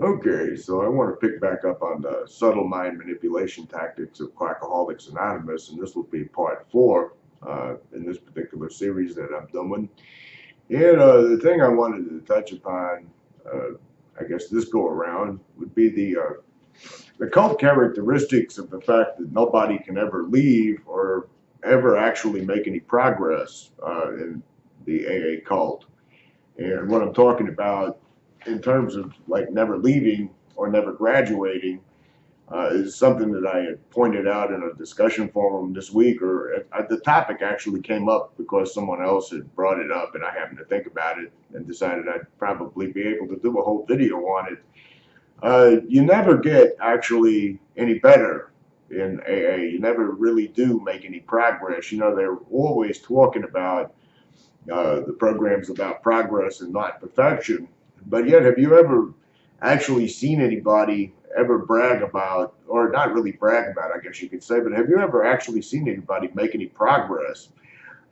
Okay, so I want to pick back up on the subtle mind manipulation tactics of Quackaholics Anonymous, and this will be part four in this particular series that I'm doing. And the thing I wanted to touch upon, I guess this go around, would be the cult characteristics of the fact that nobody can ever leave or ever actually make any progress in the AA cult. And what I'm talking about in terms of like never leaving or never graduating is something that I had pointed out in a discussion forum this week, or the topic actually came up because someone else had brought it up, and I happened to think about it and decided I'd probably be able to do a whole video on it. You never get actually any better in AA. You never really do make any progress. You know, they're always talking about the program's about progress and not perfection. But yet, have you ever actually seen anybody ever brag about, or not really brag about, I guess you could say, but have you ever actually seen anybody make any progress?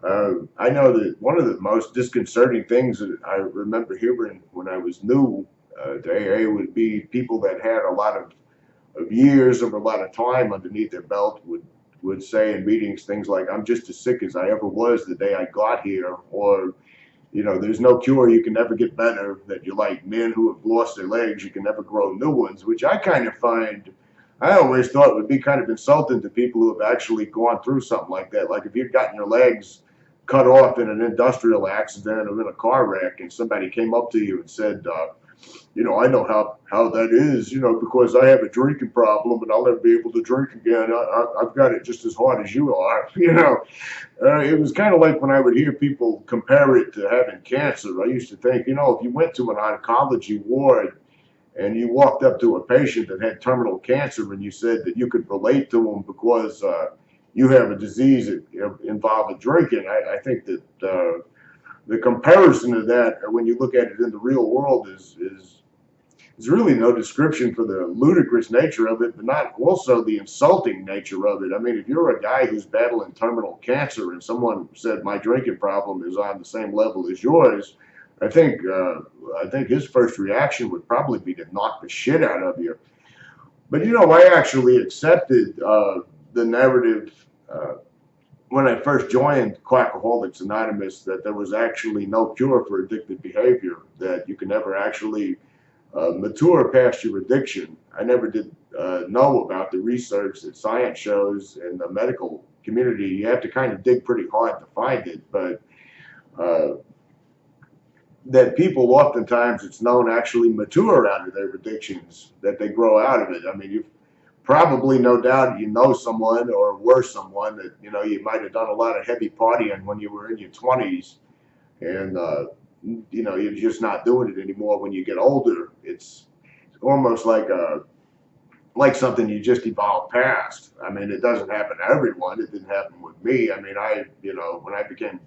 I know that one of the most disconcerting things that I remember hearing when I was new to AA would be people that had a lot of years of a lot of time underneath their belt would say in meetings things like, I'm just as sick as I ever was the day I got here, or, you know, there's no cure, you can never get better, that you're like men who have lost their legs, you can never grow new ones, which I kind of find, I always thought would be kind of insulting to people who have actually gone through something like that. Like if you've gotten your legs cut off in an industrial accident or in a car wreck and somebody came up to you and said, you know, I know how that is, you know, because I have a drinking problem and I'll never be able to drink again. I've got it just as hard as you are, you know. It was kind of like when I would hear people compare it to having cancer. I used to think, you know, if you went to an oncology ward and you walked up to a patient that had terminal cancer and you said that you could relate to them because you have a disease that involving drinking, I think that the comparison of that, when you look at it in the real world, is really no description for the ludicrous nature of it, but not also the insulting nature of it. I mean, if you're a guy who's battling terminal cancer and someone said my drinking problem is on the same level as yours, I think I think his first reaction would probably be to knock the shit out of you. But you know, I actually accepted the narrative when I first joined Quackaholics Anonymous that there was actually no cure for addictive behavior, that you can never actually mature past your addiction. I never did know about the research that science shows in the medical community. You have to kind of dig pretty hard to find it, but uh, that people oftentimes, it's known, actually mature out of their addictions, that they grow out of it. I mean, you've probably, no doubt, you know someone or were someone that, you know, you might have done a lot of heavy partying when you were in your 20s, and you know, you're just not doing it anymore when you get older. It's almost like something you just evolved past. I mean, it doesn't happen to everyone. It didn't happen with me. I mean, you know, when I became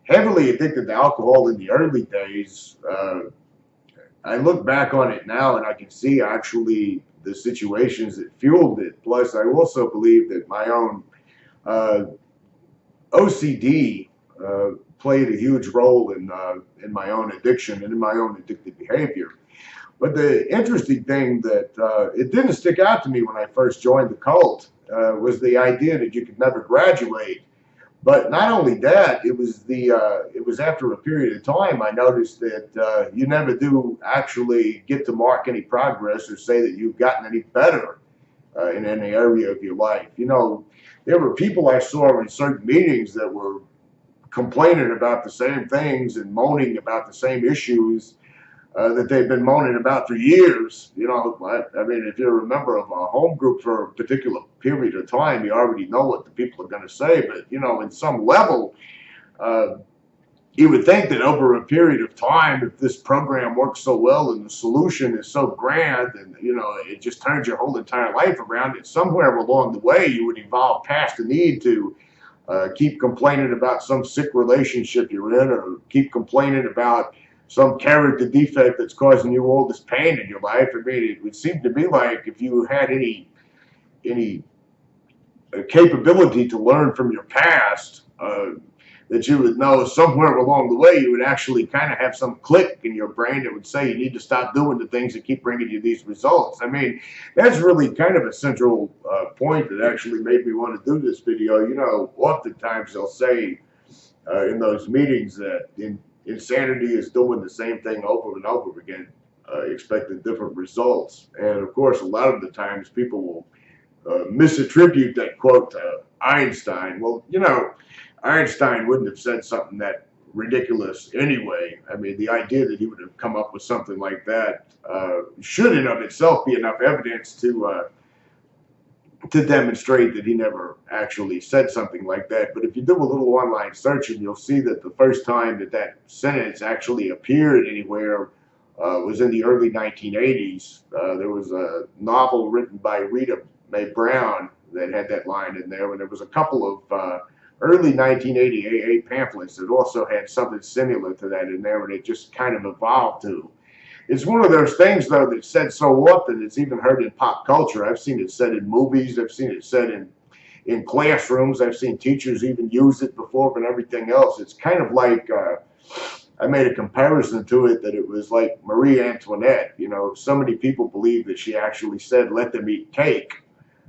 heavily addicted to alcohol in the early days, I look back on it now and I can see actually the situations that fueled it. Plus, I also believe that my own uh, OCD played a huge role in my own addiction and in my own addictive behavior. But the interesting thing that it didn't stick out to me when I first joined the cult was the idea that you could never graduate. But not only that, it was after a period of time I noticed that you never do actually get to mark any progress or say that you've gotten any better in any area of your life. You know, there were people I saw in certain meetings that were complaining about the same things and moaning about the same issues that they've been moaning about for years. You know, I mean, if you're a member of a home group for a particular period of time, you already know what the people are going to say. But, you know, in some level, uh, you would think that over a period of time, if this program works so well and the solution is so grand and, you know, it just turns your whole entire life around, that somewhere along the way you would evolve past the need to keep complaining about some sick relationship you're in, or keep complaining about some character defect that's causing you all this pain in your life. I mean, it would seem to me like if you had any capability to learn from your past, that you would know somewhere along the way, you would actually kind of have some click in your brain that would say you need to stop doing the things that keep bringing you these results. I mean, that's really kind of a central point that actually made me want to do this video. You know, oftentimes they'll say in those meetings that insanity is doing the same thing over and over again, expecting different results. And of course, a lot of the times people will misattribute that quote to Einstein. Well, you know, Einstein wouldn't have said something that ridiculous anyway. I mean, the idea that he would have come up with something like that should in of itself be enough evidence to demonstrate that he never actually said something like that. But if you do a little online searching, you'll see that the first time that that sentence actually appeared anywhere was in the early 1980s. There was a novel written by Rita Mae Brown that had that line in there, and there was a couple of early 1980 AA pamphlets that also had something similar to that in there, and it just kind of evolved to. It's one of those things, though, that's said so often it's even heard in pop culture. I've seen it said in movies. I've seen it said in classrooms. I've seen teachers even use it before and everything else. It's kind of like, I made a comparison to it that it was like Marie Antoinette. You know, so many people believe that she actually said, "Let them eat cake,"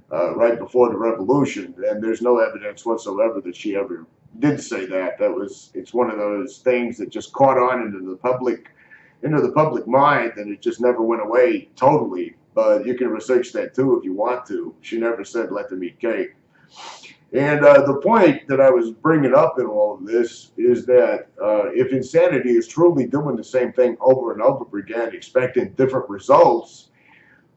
right before the revolution. And there's no evidence whatsoever that she ever did say that. It's one of those things that just caught on into the public mind, and it just never went away totally. But you can research that too if you want to. She never said let them eat cake. And the point that I was bringing up in all of this is that if insanity is truly doing the same thing over and over again, expecting different results,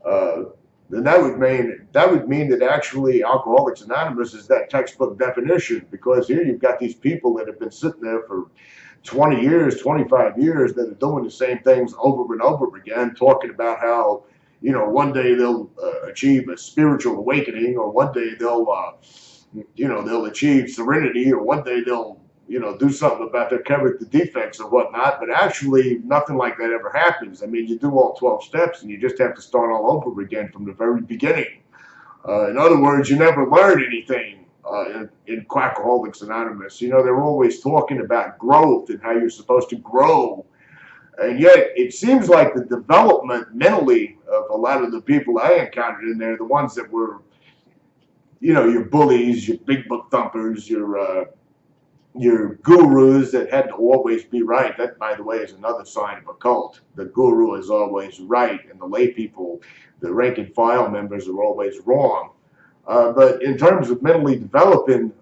then that would mean that actually Alcoholics Anonymous is that textbook definition, because here you've got these people that have been sitting there for 20 years, 25 years that are doing the same things over and over again, talking about how, you know, one day they'll achieve a spiritual awakening, or one day they'll, they'll achieve serenity, or one day they'll, do something about their character defects or whatnot. But actually, nothing like that ever happens. I mean, you do all 12 steps and you just have to start all over again from the very beginning. In other words, you never learn anything in Quackaholics Anonymous. You know, they're always talking about growth and how you're supposed to grow. And yet, it seems like the development mentally of a lot of the people I encountered in there, the ones that were, your bullies, your big book thumpers, your gurus that had to always be right. That, by the way, is another sign of a cult. The guru is always right, and the lay people, the rank and file members, are always wrong. But in terms of mentally developing,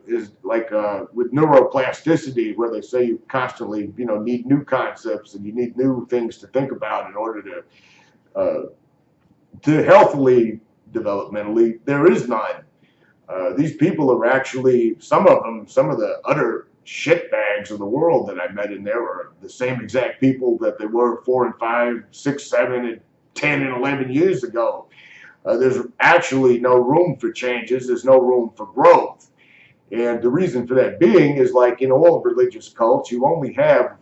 is like with neuroplasticity, where they say you constantly, need new concepts and you need new things to think about in order to healthily develop mentally. There is none. These people are actually, some of the utter shitbags of the world that I met in there are the same exact people that they were 4 and 5, 6, 7, and 10 and 11 years ago. There's actually no room for changes. There's no room for growth. And the reason for that being is, like in all religious cults, you only have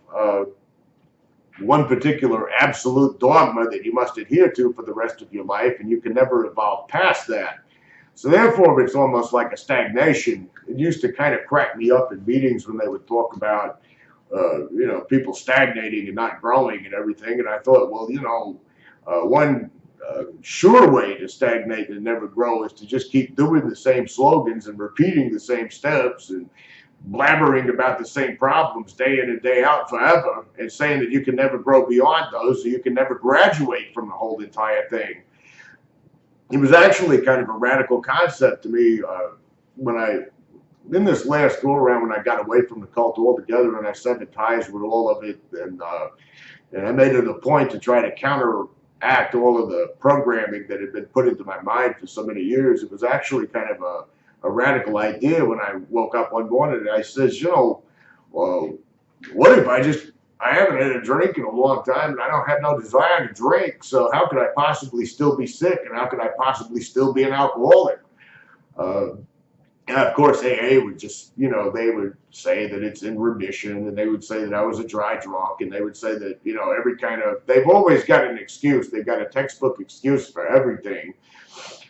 one particular absolute dogma that you must adhere to for the rest of your life, and you can never evolve past that. So therefore, it's almost like a stagnation. It used to kind of crack me up in meetings when they would talk about, people stagnating and not growing and everything. And I thought, well, one sure way to stagnate and never grow is to just keep doing the same slogans and repeating the same steps and blabbering about the same problems day in and day out forever, and saying that you can never grow beyond those, so you can never graduate from the whole entire thing. It was actually kind of a radical concept to me in this last go around, when I got away from the cult altogether and I severed ties with all of it, and I made it a point to try to counteract all of the programming that had been put into my mind for so many years. It was actually kind of a radical idea when I woke up one morning and I says, well, what if I haven't had a drink in a long time, and I don't have no desire to drink, so how could I possibly still be sick, and how could I possibly still be an alcoholic? And of course, AA would just, they would say that it's in remission, and they would say that I was a dry drunk, and they would say that, they've always got an excuse. They've got a textbook excuse for everything.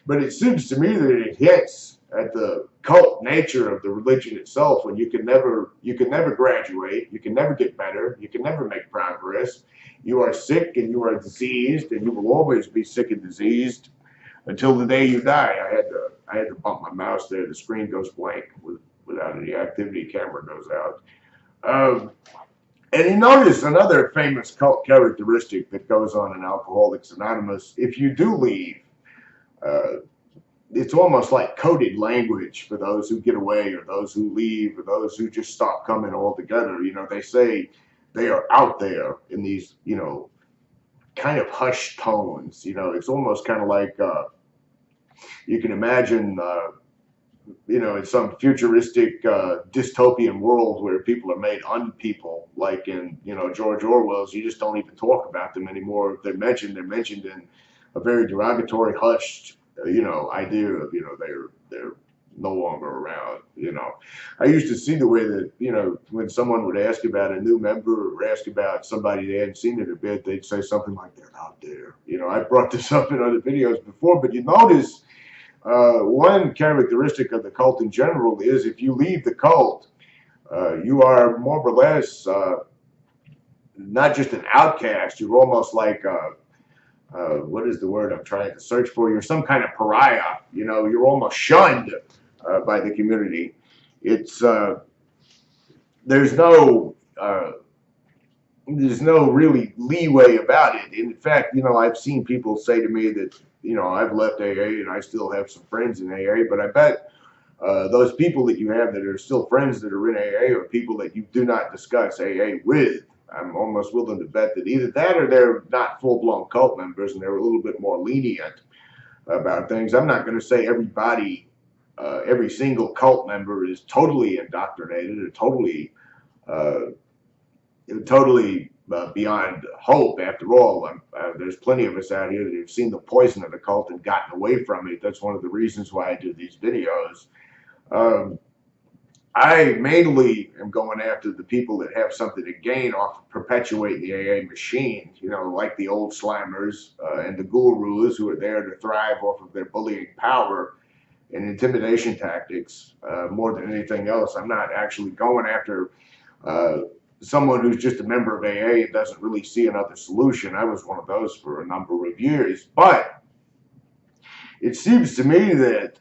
But it seems to me that it hits at the cult nature of the religion itself, when you can never graduate, you can never get better, you can never make progress. You are sick and you are diseased, and you will always be sick and diseased until the day you die. I had to bump my mouse there. The screen goes blank without any activity. Camera goes out. And you notice another famous cult characteristic that goes on in Alcoholics Anonymous. If you do leave, it's almost like coded language for those who get away, or those who leave, or those who just stop coming altogether. You know, they say they are out there in these, you know, kind of hushed tones. You know, it's almost kind of like you can imagine, you know, in some futuristic dystopian world where people are made unpeople, like in, you know, George Orwell's. You just don't even talk about them anymore. If they're mentioned in a very derogatory, hushed, you know, idea of, you know, they're no longer around. You know, I used to see the way that, you know, when someone would ask about a new member or ask about somebody they hadn't seen in a bit, they'd say something like, "They're out there." You know, I brought this up in other videos before, but you notice one characteristic of the cult in general is if you leave the cult, you are more or less not just an outcast. You're almost like what is the word I'm trying to search for? You're some kind of pariah. You know, you're almost shunned by the community. It's there's no really leeway about it. In fact, you know, I've seen people say to me that, you know, I've left AA and I still have some friends in AA, but I bet those people that you have that are still friends that are in AA are people that you do not discuss AA with. I'm almost willing to bet that either that or they're not full-blown cult members and they're a little bit more lenient about things. I'm not going to say everybody, every single cult member is totally indoctrinated or totally beyond hope. After all, there's plenty of us out here that have seen the poison of the cult and gotten away from it. That's one of the reasons why I do these videos. I mainly am going after the people that have something to gain off of perpetuating the AA machine, you know, like the old slimers and the gurus who are there to thrive off of their bullying power and intimidation tactics more than anything else. I'm not actually going after someone who's just a member of AA and doesn't really see another solution. I was one of those for a number of years, but it seems to me that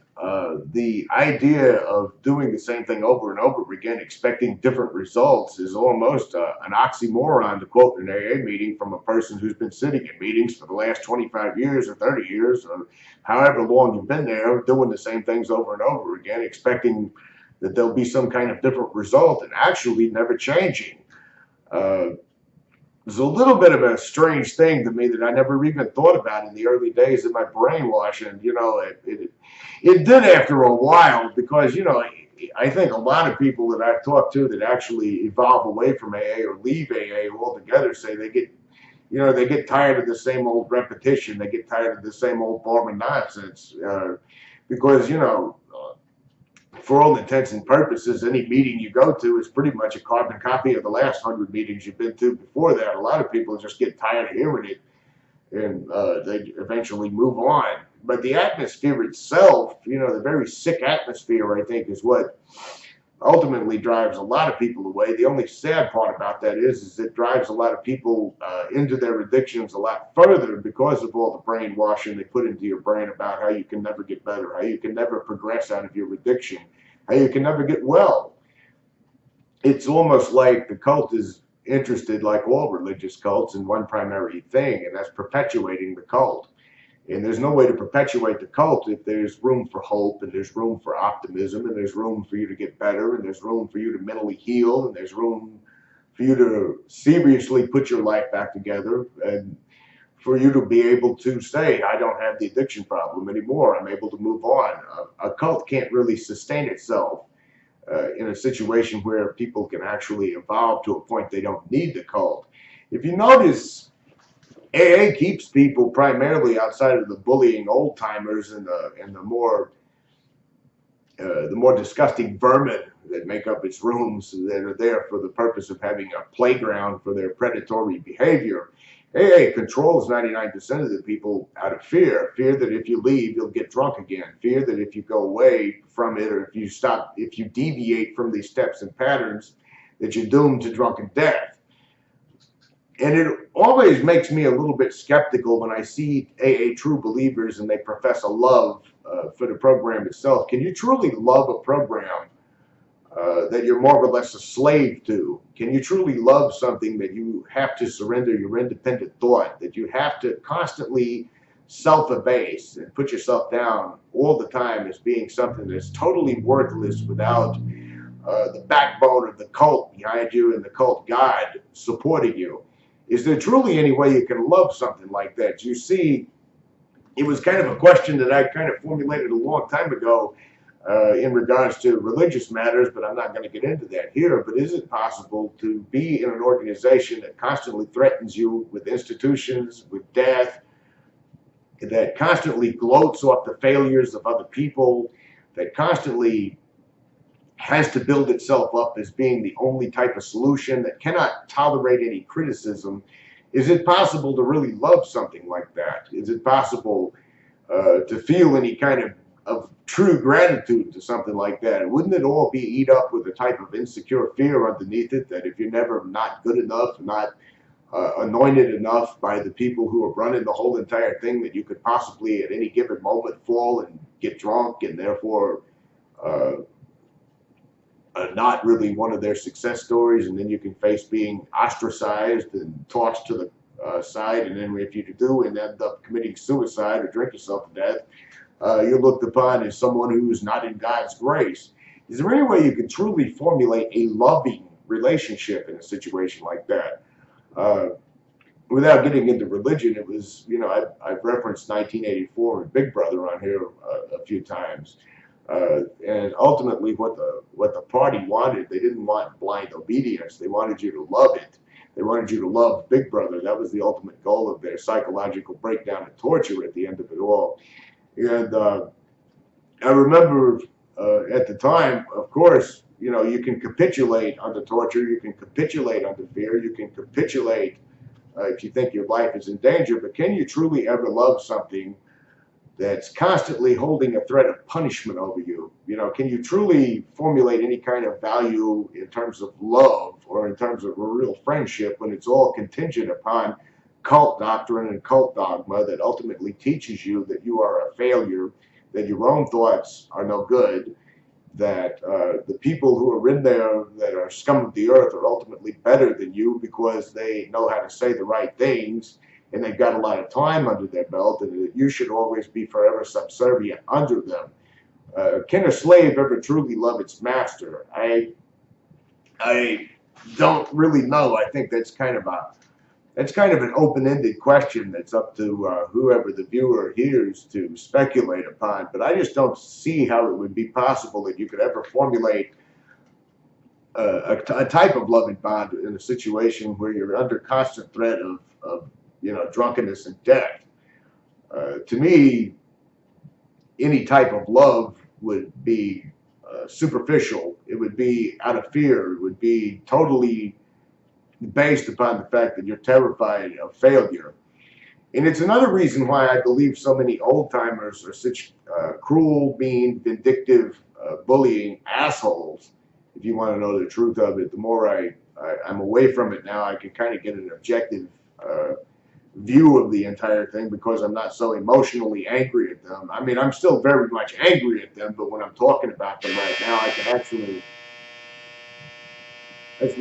the idea of doing the same thing over and over again, expecting different results, is almost an oxymoron, to quote an AA meeting from a person who's been sitting in meetings for the last 25 years or 30 years or however long you've been there, doing the same things over and over again, expecting that there'll be some kind of different result and actually never changing. It's a little bit of a strange thing to me that I never even thought about in the early days of my brainwashing. You know, it did after a while, because, you know, I think a lot of people that I've talked to that actually evolve away from AA or leave AA altogether say they get, you know, they get tired of the same old repetition. They get tired of the same old boring nonsense because, you know, for all intents and purposes, any meeting you go to is pretty much a carbon copy of the last 100 meetings you've been to before that. A lot of people just get tired of hearing it, and they eventually move on. But the atmosphere itself, you know, the very sick atmosphere, I think, is what ultimately drives a lot of people away. The only sad part about that is it drives a lot of people into their addictions a lot further because of all the brainwashing they put into your brain about how you can never get better, how you can never progress out of your addiction, how you can never get well. It's almost like the cult is interested, like all religious cults, in one primary thing, and that's perpetuating the cult. And there's no way to perpetuate the cult if there's room for hope, and there's room for optimism, and there's room for you to get better, and there's room for you to mentally heal, and there's room for you to seriously put your life back together, and for you to be able to say, I don't have the addiction problem anymore, I'm able to move on. A cult can't really sustain itself in a situation where people can actually evolve to a point they don't need the cult. If you notice, AA keeps people primarily outside of the bullying old timers and the more disgusting vermin that make up its rooms that are there for the purpose of having a playground for their predatory behavior. AA controls 99% of the people out of fear. Fear that if you leave, you'll get drunk again. Fear that if you go away from it, or if you deviate from these steps and patterns, that you're doomed to drunken death. And it always makes me a little bit skeptical when I see AA true believers and they profess a love for the program itself. Can you truly love a program that you're more or less a slave to? Can you truly love something that you have to surrender your independent thought, that you have to constantly self-abase and put yourself down all the time as being something that's totally worthless without the backbone of the cult behind you and the cult God supporting you? Is there truly any way you can love something like that? You see, it was kind of a question that I kind of formulated a long time ago in regards to religious matters, but I'm not going to get into that here. But is it possible to be in an organization that constantly threatens you with institutions, with death, that constantly gloats off the failures of other people, that constantly has to build itself up as being the only type of solution, that cannot tolerate any criticism? Is it possible to really love something like that? Is it possible to feel any kind of true gratitude to something like that? Wouldn't it all be eat up with a type of insecure fear underneath it, that if you're never not good enough, not anointed enough by the people who are running the whole entire thing, that you could possibly at any given moment fall and get drunk and therefore not really one of their success stories, and then you can face being ostracized and tossed to the side, and then if you do and end up committing suicide or drink yourself to death, you're looked upon as someone who's not in God's grace. Is there any way you can truly formulate a loving relationship in a situation like that? Without getting into religion, it was, you know, I've referenced 1984 and Big Brother on here a few times. And ultimately what the party wanted, they didn't want blind obedience. They wanted you to love it. They wanted you to love Big Brother. That was the ultimate goal of their psychological breakdown and torture at the end of it all. And I remember at the time, of course, you know, you can capitulate under torture, you can capitulate under fear, you can capitulate if you think your life is in danger, but can you truly ever love something that's constantly holding a threat of punishment over you? You know, can you truly formulate any kind of value in terms of love or in terms of a real friendship when it's all contingent upon cult doctrine and cult dogma that ultimately teaches you that you are a failure, that your own thoughts are no good, that the people who are in there that are scum of the earth are ultimately better than you because they know how to say the right things and they've got a lot of time under their belt, and that you should always be forever subservient under them? Can a slave ever truly love its master? I don't really know. I think that's kind of an open-ended question that's up to whoever the viewer hears to speculate upon. But I just don't see how it would be possible that you could ever formulate a type of loving bond in a situation where you're under constant threat of you know, drunkenness and death. To me, any type of love would be superficial. It would be out of fear. It would be totally based upon the fact that you're terrified of failure. And it's another reason why I believe so many old-timers are such cruel, mean, vindictive, bullying assholes. If you want to know the truth of it, the more I'm away from it now, I can kind of get an objective view of the entire thing because I'm not so emotionally angry at them. I mean, I'm still very much angry at them, but when I'm talking about them right now, I can actually, that's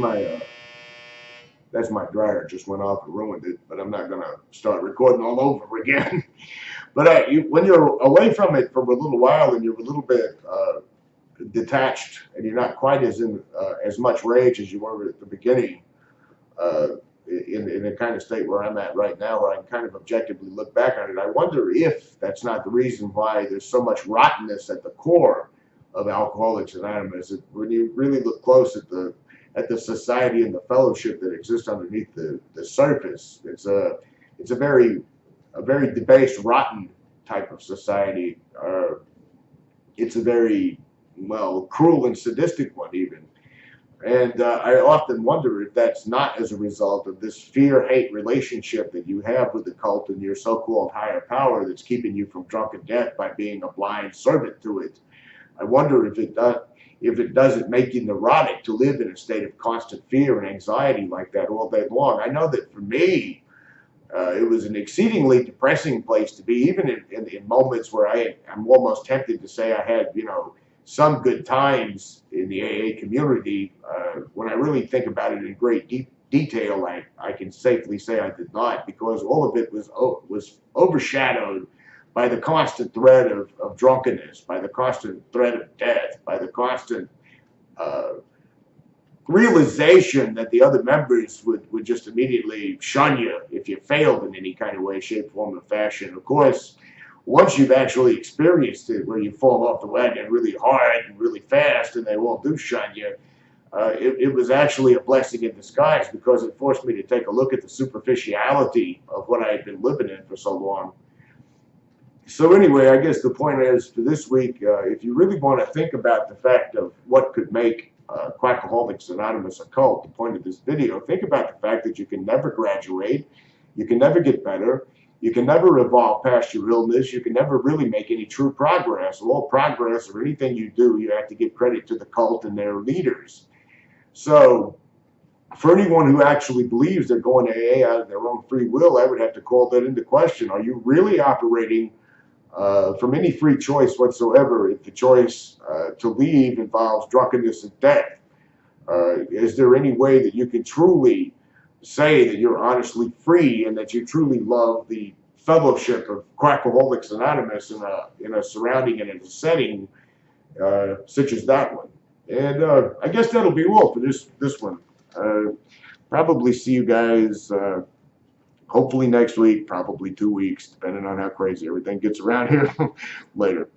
my dryer, just went off and ruined it, but I'm not going to start recording all over again. But when you're away from it for a little while and you're a little bit detached and you're not quite as much rage as you were at the beginning, in the kind of state where I'm at right now, where I can kind of objectively look back on it, I wonder if that's not the reason why there's so much rottenness at the core of Alcoholics Anonymous. When you really look close at the society and the fellowship that exists underneath the surface, it's a very debased, rotten type of society. It's a very, well, cruel and sadistic one even. And I often wonder if that's not as a result of this fear-hate relationship that you have with the cult and your so-called higher power that's keeping you from drunken death by being a blind servant to it. I wonder if it doesn't make you neurotic to live in a state of constant fear and anxiety like that all day long. I know that for me, it was an exceedingly depressing place to be, even in moments where I'm almost tempted to say I had, some good times in the AA community. When I really think about it in great detail, I can safely say I did not, because all of it was overshadowed by the constant threat of drunkenness, by the constant threat of death, by the constant uh, realization that the other members would just immediately shun you if you failed in any kind of way, shape, form, or fashion. Of course, once you've actually experienced it, where you fall off the wagon really hard and really fast, and they all do shun you, it was actually a blessing in disguise, because it forced me to take a look at the superficiality of what I had been living in for so long. So anyway, I guess the point is for this week, if you really want to think about the fact of what could make Quackaholics Anonymous a cult, the point of this video, think about the fact that you can never graduate, you can never get better, you can never evolve past your illness, you can never really make any true progress. All progress or anything you do, you have to give credit to the cult and their leaders. So for anyone who actually believes they're going to AA out of their own free will, I would have to call that into question. Are you really operating from any free choice whatsoever, if the choice to leave involves drunkenness and death? Is there any way that you can truly say that you're honestly free and that you truly love the fellowship of Quackaholics Anonymous in a surrounding and in a setting such as that one? And I guess that'll be all for this one. Probably see you guys hopefully next week, probably 2 weeks, depending on how crazy everything gets around here. Later.